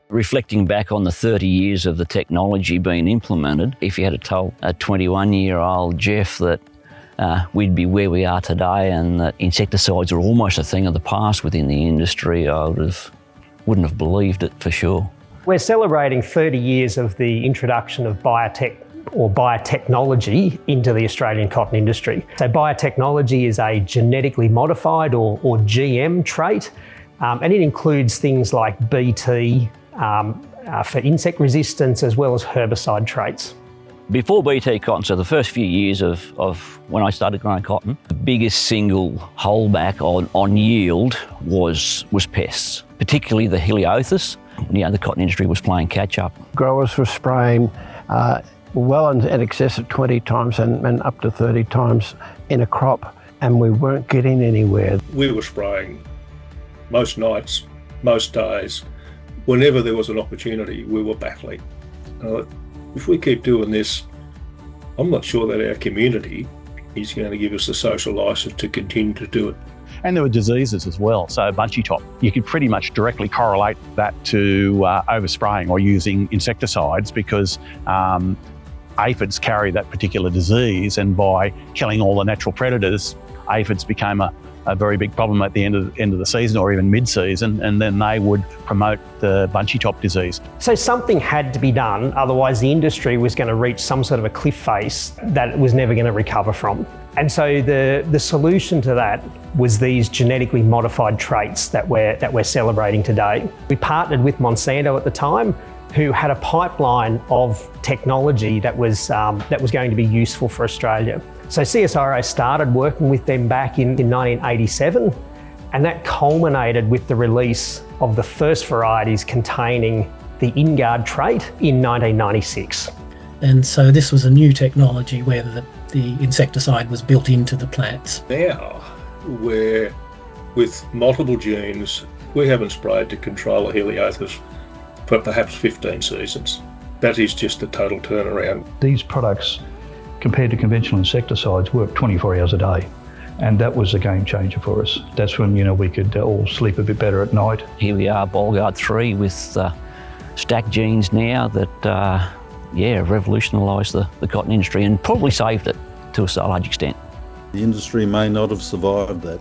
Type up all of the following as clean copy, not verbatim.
Reflecting back on the 30 years of the technology being implemented, if you had told a 21-year-old Jeff that we'd be where we are today and that insecticides are almost a thing of the past within the industry, I wouldn't have believed it for sure. We're celebrating 30 years of the introduction of biotech or biotechnology into the Australian cotton industry. So biotechnology is a genetically modified or GM trait, and it includes things like BT for insect resistance as well as herbicide traits. Before BT cotton, so the first few years of when I started growing cotton, the biggest single holdback on yield was pests, particularly the Heliothis. The cotton industry was playing catch up. Growers were spraying well in excess of 20 times and up to 30 times in a crop, and we weren't getting anywhere. We were spraying most nights, most days. Whenever there was an opportunity, we were battling. If we keep doing this, I'm not sure that our community is going to give us the social licence to continue to do it. And there were diseases as well. So bunchy top, you could pretty much directly correlate that to overspraying or using insecticides, because aphids carry that particular disease, and by killing all the natural predators, aphids became a very big problem at the end of the season or even mid-season, and then they would promote the bunchy top disease. So something had to be done, otherwise the industry was going to reach some sort of a cliff face that it was never going to recover from. And so the solution to that was these genetically modified traits that we're celebrating today. We partnered with Monsanto at the time, who had a pipeline of technology that was going to be useful for Australia. So CSIRO started working with them back in 1987, and that culminated with the release of the first varieties containing the InGuard trait in 1996. And so this was a new technology where the insecticide was built into the plants. Now, we're with multiple genes, we haven't sprayed to control a Heliothis for perhaps 15 seasons. That is just a total turnaround. These products, compared to conventional insecticides, work 24 hours a day. And that was a game changer for us. That's when, we could all sleep a bit better at night. Here we are, Bolgard 3 with stacked genes now that, revolutionised the cotton industry and probably saved it to a large extent. The industry may not have survived that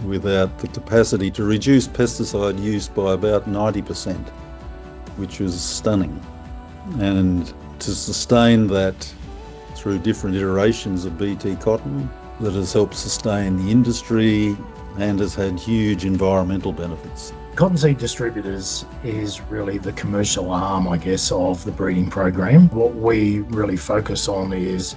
without the capacity to reduce pesticide use by about 90%, which was stunning. And to sustain that through different iterations of BT cotton, that has helped sustain the industry and has had huge environmental benefits. Cottonseed Distributors is really the commercial arm, I guess, of the breeding program. What we really focus on is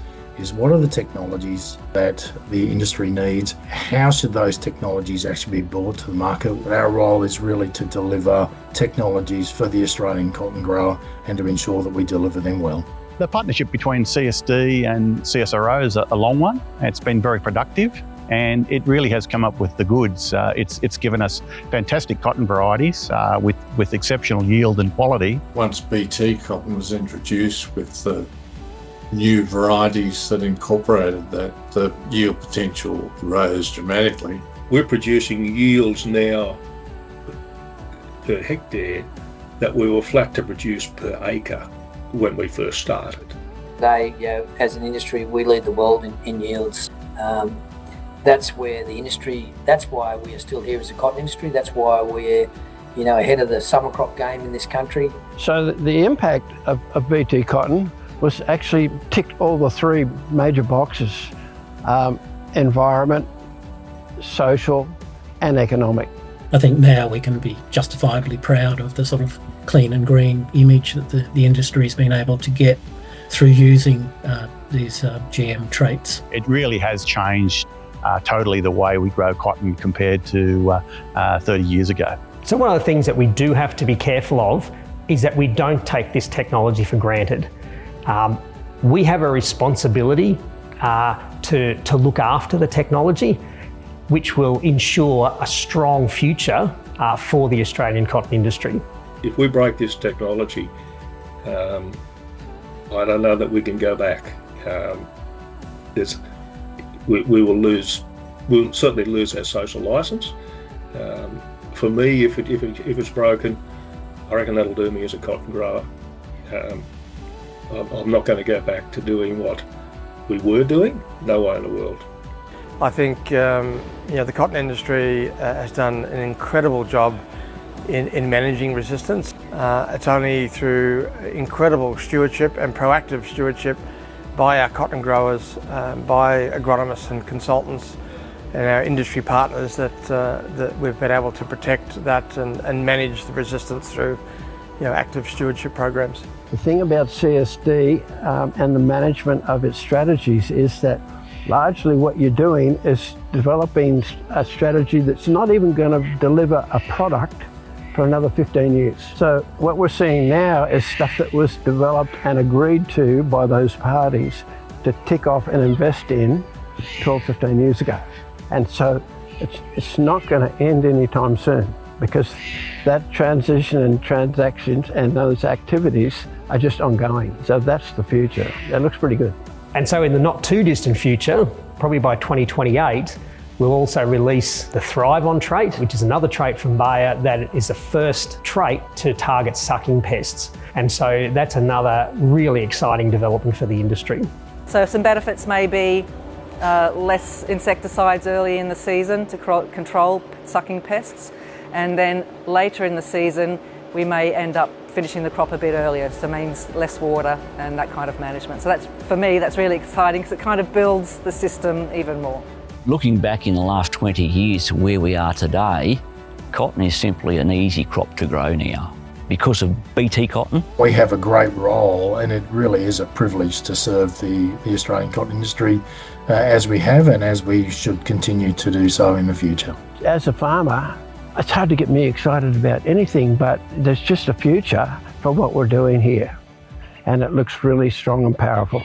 what are the technologies that the industry needs? How should those technologies actually be brought to the market? Our role is really to deliver technologies for the Australian cotton grower and to ensure that we deliver them well. The partnership between CSD and CSIRO is a long one. It's been very productive, and it really has come up with the goods. It's given us fantastic cotton varieties with exceptional yield and quality. Once BT cotton was introduced with the new varieties that incorporated that, the yield potential rose dramatically. We're producing yields now per hectare that we were flat to produce per acre when we first started. Today, as an industry, we lead the world in yields. That's where the industry, that's why we are still here as a cotton industry. That's why we're, ahead of the summer crop game in this country. So the impact of BT cotton was actually ticked all the three major boxes: environment, social, and economic. I think now we can be justifiably proud of the sort of clean and green image that the industry's been able to get through using these GM traits. It really has changed totally the way we grow cotton compared to 30 years ago. So one of the things that we do have to be careful of is that we don't take this technology for granted. We have a responsibility to look after the technology, which will ensure a strong future for the Australian cotton industry. If we break this technology, I don't know that we can go back. We'll certainly lose our social licence. For me, if it's broken, I reckon that'll do me as a cotton grower. I'm not going to go back to doing what we were doing. No way in the world. I think the cotton industry has done an incredible job in managing resistance. It's only through incredible stewardship and proactive stewardship by our cotton growers, by agronomists and consultants and our industry partners that we've been able to protect that and manage the resistance through active stewardship programs. The thing about CSD and the management of its strategies is that largely what you're doing is developing a strategy that's not even going to deliver a product for another 15 years. So what we're seeing now is stuff that was developed and agreed to by those parties to tick off and invest in 12, 15 years ago. And so it's not going to end anytime soon, because that transition and transactions and those activities are just ongoing. So that's the future. That looks pretty good. And so in the not too distant future, probably by 2028, we'll also release the Thrive On trait, which is another trait from Bayer that is the first trait to target sucking pests. And so that's another really exciting development for the industry. So some benefits may be less insecticides early in the season to control sucking pests, and then later in the season we may end up finishing the crop a bit earlier, so it means less water and that kind of management. So that's, for me, that's really exciting because it kind of builds the system even more. Looking back in the last 20 years to where we are today, cotton is simply an easy crop to grow now because of BT cotton. We have a great role, and it really is a privilege to serve the Australian cotton industry as we have and as we should continue to do so in the future. As a farmer, it's hard to get me excited about anything, but there's just a future for what we're doing here, and it looks really strong and powerful.